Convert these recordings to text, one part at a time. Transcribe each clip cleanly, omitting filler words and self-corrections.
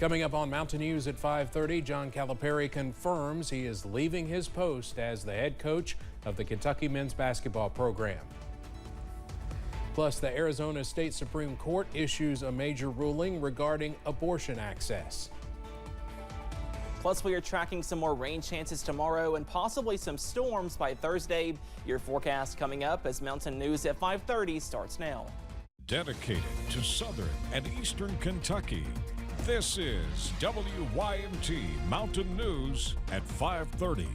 Coming up on Mountain News at 5:30, John Calipari confirms he is leaving his post as the head coach of the Kentucky men's basketball program. Plus, the Arizona State Supreme Court issues a major ruling regarding abortion access. Plus, we are tracking some more rain chances tomorrow and possibly some storms by Thursday. Your forecast coming up as Mountain News at 5:30 starts now. Dedicated to southern and eastern Kentucky, this is WYMT Mountain News at 5:30.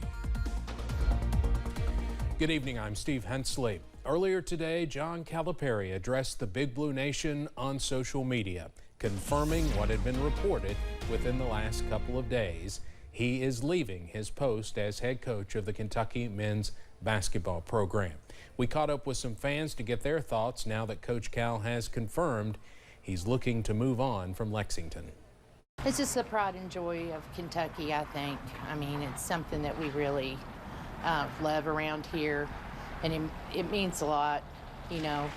Good evening, I'm Steve Hensley. Earlier today, John Calipari addressed the Big Blue Nation on social media, confirming what had been reported within the last couple of days. He is leaving his post as head coach of the Kentucky men's basketball program. We caught up with some fans to get their thoughts now that Coach Cal has confirmed he's looking to move on from Lexington. It's just the pride and joy of Kentucky, I think. I mean, it's something that we really love around here, and it means a lot, you know,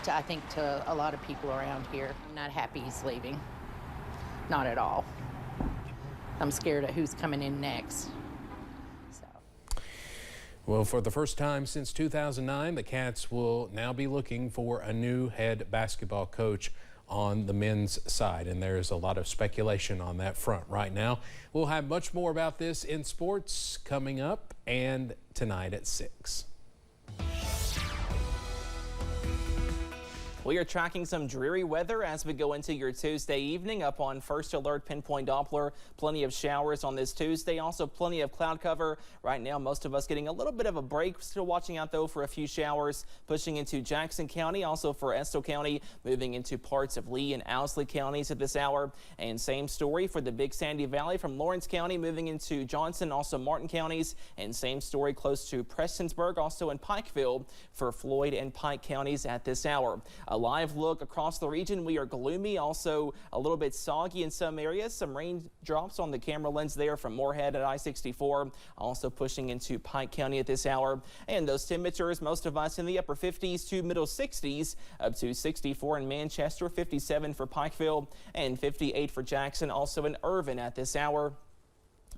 I think to a lot of people around here. I'm not happy he's leaving. Not at all. I'm scared of who's coming in next. Well, for the first time since 2009, the Cats will now be looking for a new head basketball coach on the men's side, and there's a lot of speculation on that front right now. We'll have much more about this in sports coming up and tonight at 6. We are tracking some dreary weather as we go into your Tuesday evening. Up on First Alert Pinpoint Doppler, plenty of showers on this Tuesday. Also plenty of cloud cover. Right now, most of us getting a little bit of a break. Still watching out, though, for a few showers pushing into Jackson County. Also for Estill County, moving into parts of Lee and Owsley counties at this hour. And same story for the Big Sandy Valley from Lawrence County, moving into Johnson, also Martin counties. And same story close to Prestonsburg, also in Pikeville for Floyd and Pike counties at this hour. A live look across the region. We are gloomy, also a little bit soggy in some areas. Some raindrops on the camera lens there from Moorhead at I-64, also pushing into Pike County at this hour. And those temperatures, most of us in the upper 50s to middle 60s, up to 64 in Manchester, 57 for Pikeville, and 58 for Jackson, also in Irvin at this hour.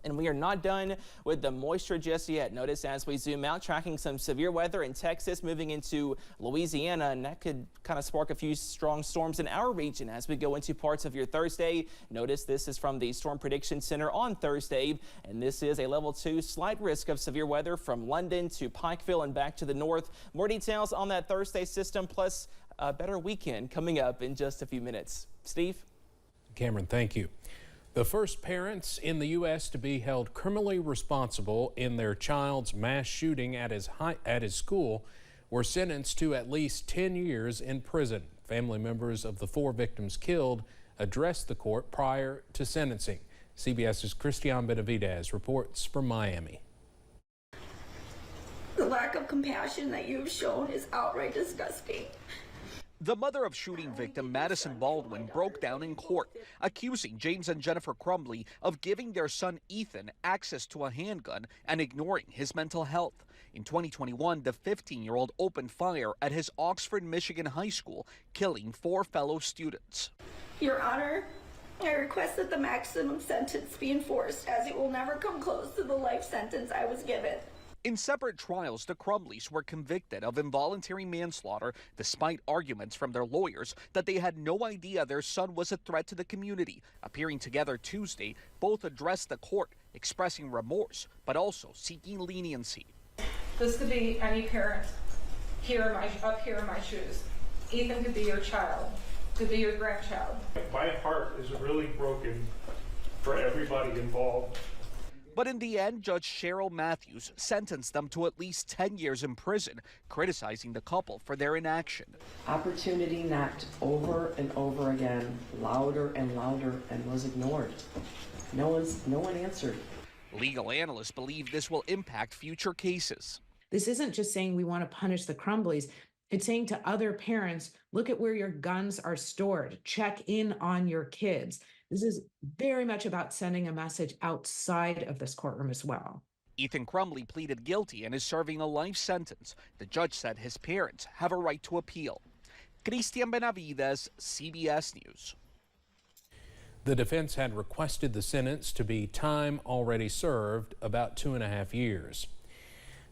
And we are not done with the moisture just yet. Notice as we zoom out, tracking some severe weather in Texas, moving into Louisiana, and that could kind of spark a few strong storms in our region as we go into parts of your Thursday. Notice this is from the Storm Prediction Center on Thursday, and this is a level 2, slight risk of severe weather from London to Pikeville and back to the north. More details on that Thursday system, plus a better weekend coming up in just a few minutes. Steve? Cameron, thank you. The first parents in the U.S. to be held criminally responsible in their child's mass shooting at his school were sentenced to at least 10 years in prison. Family members of the 4 victims killed addressed the court prior to sentencing. CBS's Christian Benavidez reports from Miami. The lack of compassion that you've shown is outright disgusting. The mother of shooting victim Madison Baldwin broke down in court, accusing James and Jennifer Crumbley of giving their son Ethan access to a handgun and ignoring his mental health. In 2021, the 15-year-old opened fire at his Oxford, Michigan high school, killing 4 fellow students. Your Honor, I request that the maximum sentence be enforced, as it will never come close to the life sentence I was given. In separate trials, the Crumbleys were convicted of involuntary manslaughter despite arguments from their lawyers that they had no idea their son was a threat to the community. Appearing together Tuesday, both addressed the court, expressing remorse, but also seeking leniency. This could be any parent up here in my shoes. Ethan could be your child, could be your grandchild. My heart is really broken for everybody involved. But in the end, Judge Cheryl Matthews sentenced them to at least 10 years in prison, criticizing the couple for their inaction. Opportunity knocked over and over again, louder and louder, and was ignored. No one answered. Legal analysts believe this will impact future cases. This isn't just saying we want to punish the Crumbleys. It's saying to other parents, look at where your guns are stored. Check in on your kids. This is very much about sending a message outside of this courtroom as well. Ethan Crumbley pleaded guilty and is serving a life sentence. The judge said his parents have a right to appeal. Christian Benavides, CBS News. The defense had requested the sentence to be time already served, about 2.5 years.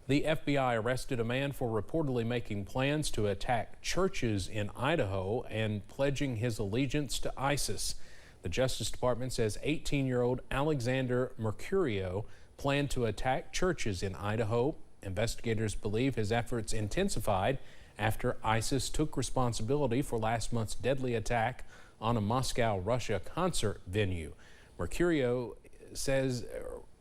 The FBI arrested a man for reportedly making plans to attack churches in Idaho and pledging his allegiance to ISIS. The Justice Department says 18-year-old Alexander Mercurio planned to attack churches in Idaho. Investigators believe his efforts intensified after ISIS took responsibility for last month's deadly attack on a Moscow, Russia concert venue. Mercurio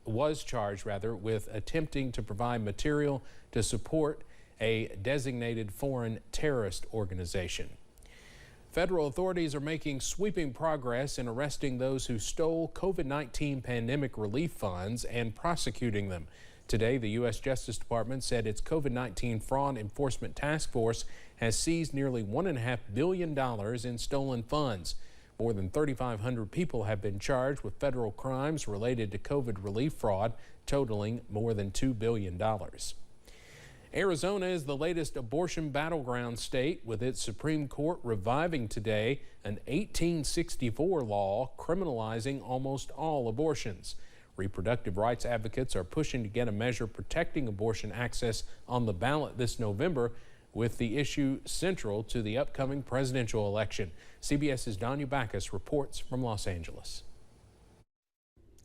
was charged with attempting to provide material to support a designated foreign terrorist organization. Federal authorities are making sweeping progress in arresting those who stole COVID-19 pandemic relief funds and prosecuting them. Today, the U.S. Justice Department said its COVID-19 Fraud Enforcement Task Force has seized nearly $1.5 billion in stolen funds. More than 3,500 people have been charged with federal crimes related to COVID relief fraud, totaling more than $2 billion. Arizona is the latest abortion battleground state, with its Supreme Court reviving today an 1864 law criminalizing almost all abortions. Reproductive rights advocates are pushing to get a measure protecting abortion access on the ballot this November, with the issue central to the upcoming presidential election. CBS's Danya Backus reports from Los Angeles.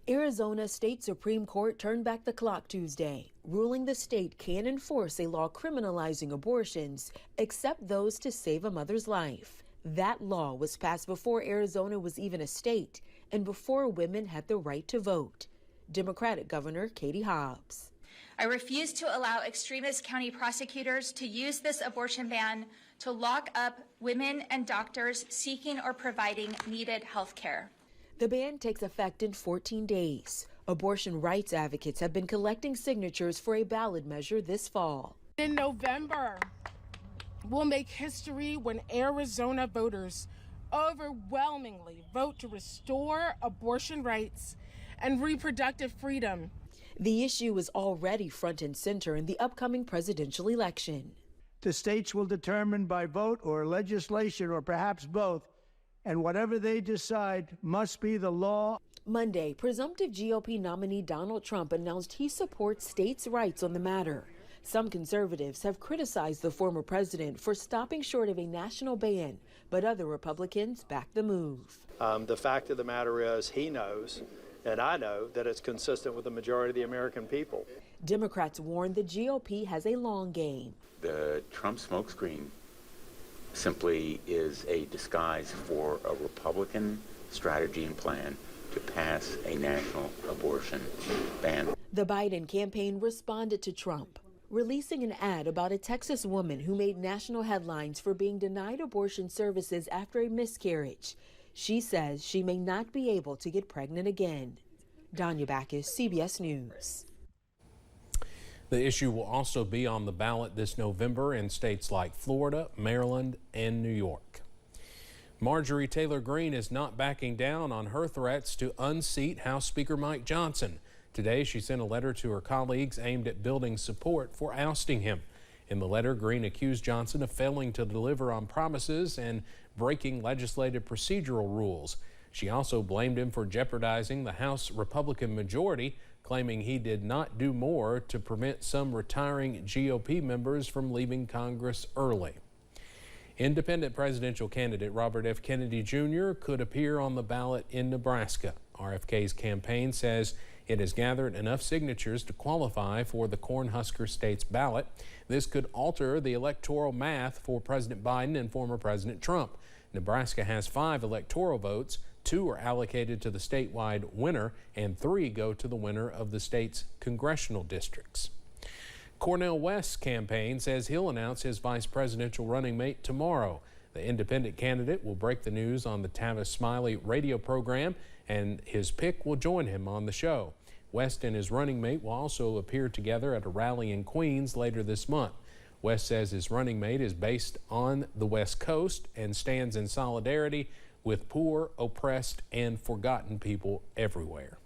Arizona State Supreme Court turned back the clock Tuesday, ruling the state can enforce a law criminalizing abortions, except those to save a mother's life. That law was passed before Arizona was even a state and before women had the right to vote. Democratic Governor Katie Hobbs. I refuse to allow extremist county prosecutors to use this abortion ban to lock up women and doctors seeking or providing needed health care. The ban takes effect in 14 days. Abortion rights advocates have been collecting signatures for a ballot measure this fall. In November, we'll make history when Arizona voters overwhelmingly vote to restore abortion rights and reproductive freedom. The issue is already front and center in the upcoming presidential election. The states will determine by vote or legislation or perhaps both, and whatever they decide must be the law. Monday, presumptive GOP nominee Donald Trump announced he supports states' rights on the matter. Some conservatives have criticized the former president for stopping short of a national ban, but other Republicans back the move. The fact of the matter is he knows, and I know, that it's consistent with the majority of the American people. Democrats warn the GOP has a long game. The Trump smokescreen simply is a disguise for a Republican strategy and plan to pass a national abortion ban. The Biden campaign responded to Trump, releasing an ad about a Texas woman who made national headlines for being denied abortion services after a miscarriage. She says she may not be able to get pregnant again. Danya Backus, CBS News. The issue will also be on the ballot this November in states like Florida, Maryland, and New York. Marjorie Taylor Greene is not backing down on her threats to unseat House Speaker Mike Johnson. Today, she sent a letter to her colleagues aimed at building support for ousting him. In the letter, Greene accused Johnson of failing to deliver on promises and breaking legislative procedural rules. She also blamed him for jeopardizing the House Republican majority, claiming he did not do more to prevent some retiring GOP members from leaving Congress early. Independent presidential candidate Robert F. Kennedy Jr. could appear on the ballot in Nebraska. RFK's campaign says it has gathered enough signatures to qualify for the Cornhusker State's ballot. This could alter the electoral math for President Biden and former President Trump. Nebraska has 5 electoral votes. 2 are allocated to the statewide winner, and 3 go to the winner of the state's congressional districts. Cornell West's campaign says he'll announce his vice presidential running mate tomorrow. The independent candidate will break the news on the Tavis Smiley radio program, and his pick will join him on the show. West and his running mate will also appear together at a rally in Queens later this month. West says his running mate is based on the West Coast and stands in solidarity with poor, oppressed, and forgotten people everywhere.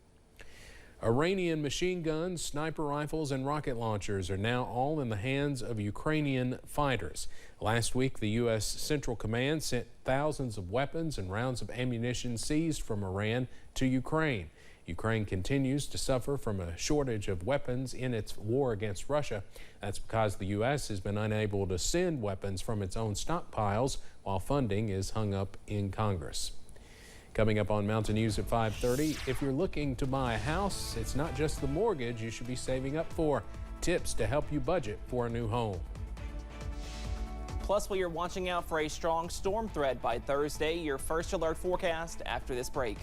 Iranian machine guns, sniper rifles, and rocket launchers are now all in the hands of Ukrainian fighters. Last week, the U.S. Central Command sent thousands of weapons and rounds of ammunition seized from Iran to Ukraine. Ukraine continues to suffer from a shortage of weapons in its war against Russia. That's because the U.S. has been unable to send weapons from its own stockpiles while funding is hung up in Congress. Coming up on Mountain News at 5:30, if you're looking to buy a house, it's not just the mortgage you should be saving up for. Tips to help you budget for a new home. Plus, we are watching out for a strong storm threat by Thursday. Your first alert forecast after this break.